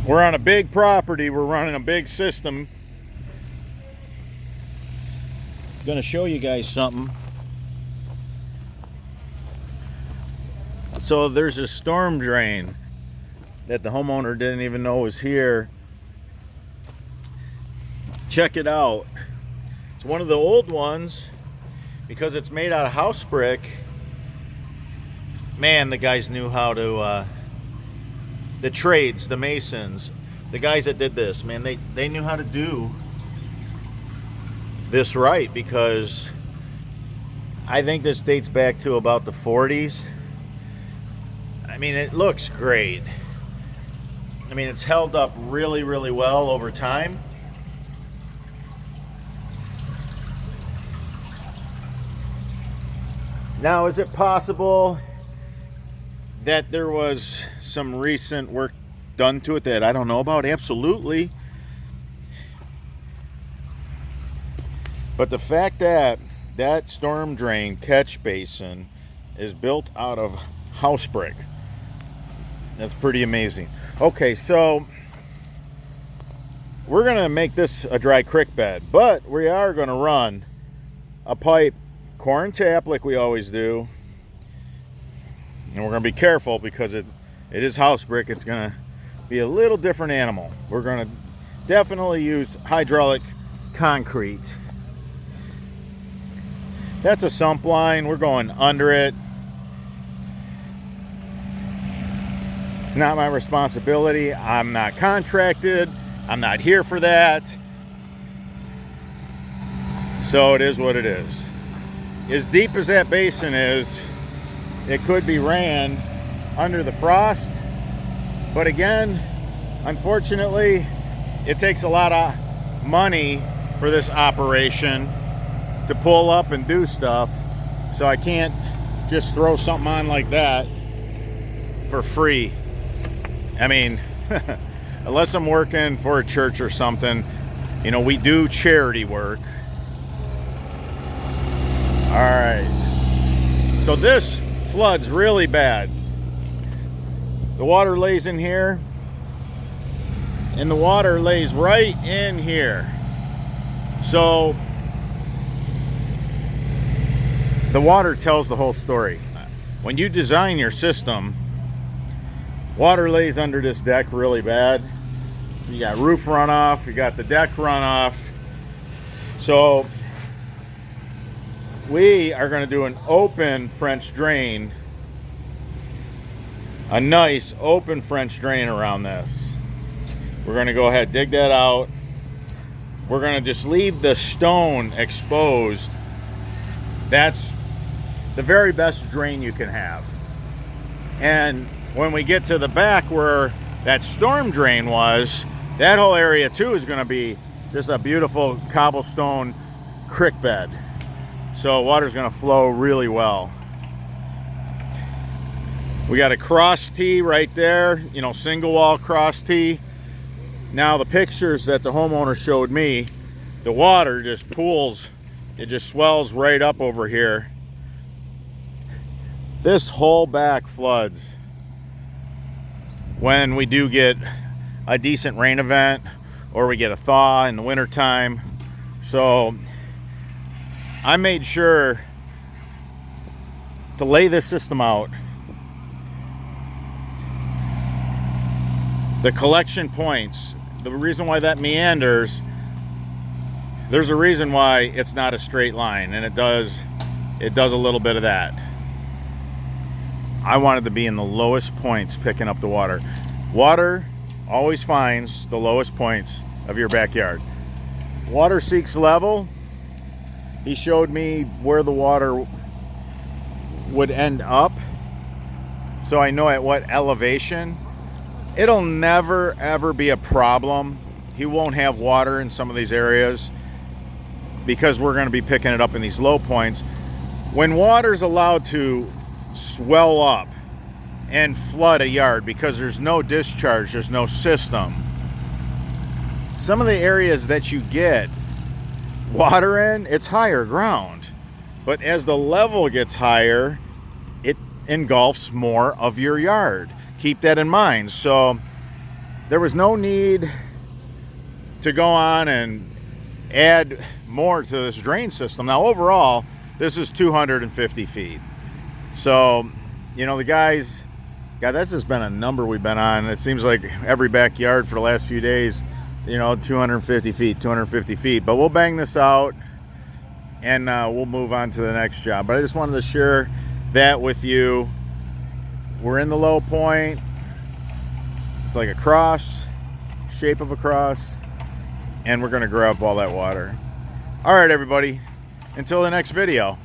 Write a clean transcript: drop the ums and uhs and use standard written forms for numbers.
We're on a big property. We're running a big system. Gonna show you guys something. So there's a storm drain that the homeowner didn't even know was here. Check it out. It's one of the old ones because it's made out of house brick. Man, the guys knew how to, the trades, the masons, the guys that did this, man, they knew how to do this right, because I think this dates back to about the 40s. I mean, it looks great. I mean, it's held up really, really well over time. Now, is it possible that there was some recent work done to it that I don't know about? Absolutely. But the fact that that storm drain catch basin is built out of house brick, that's pretty amazing. Okay, so we're gonna make this a dry creek bed, but we are gonna run a pipe, corn tap, like we always do. And we're gonna be careful because it is house brick. It's gonna be a little different animal. We're gonna definitely use hydraulic concrete. That's a sump line. We're going under it. It's not my responsibility. I'm not contracted. I'm not here for that. So it is what it is. As deep as that basin is, it could be ran under the frost. But again, unfortunately, it takes a lot of money for this operation to pull up and do stuff. So I can't just throw something on like that for free. I mean, unless I'm working for a church or something, you know, we do charity work. All right. So this floods really bad. The water lays in here, and the water lays right in here. So the water tells the whole story. When you design your system, water lays under this deck really bad. You got roof runoff, you got the deck runoff. So we are going to do an open French drain, a nice open French drain around this. We're going to go ahead, dig that out. We're going to just leave the stone exposed. That's the very best drain you can have. And when we get to the back where that storm drain was, that whole area too is going to be just a beautiful cobblestone creek bed. So water's going to flow really well. We got a cross tee right there, you know, single wall cross tee. Now the pictures that the homeowner showed me, the water just pools, it just swells right up over here. This whole back floods when we do get a decent rain event or we get a thaw in the wintertime. So I made sure to lay this system out. The collection points, the reason why that meanders, there's a reason why it's not a straight line, and it does a little bit of that. I wanted to be in the lowest points picking up the water. Water always finds the lowest points of your backyard. Water seeks level. He showed me where the water would end up, so I know at what elevation. It'll never ever be a problem. He won't have water in some of these areas because we're going to be picking it up in these low points. When water's allowed to swell up and flood a yard because there's no discharge, there's no system, some of the areas that you get water in, it's higher ground. But as the level gets higher, it engulfs more of your yard. Keep that in mind. So there was no need to go on and add more to this drain system. Now overall, this is 250 feet. So, you know, the guys, God, this has been a number we've been on. It seems like every backyard for the last few days, you know, 250 feet, 250 feet. But we'll bang this out and we'll move on to the next job. But I just wanted to share that with you. We're in the low point. It's like a cross, shape of a cross, and we're gonna grab all that water. All right, everybody, until the next video.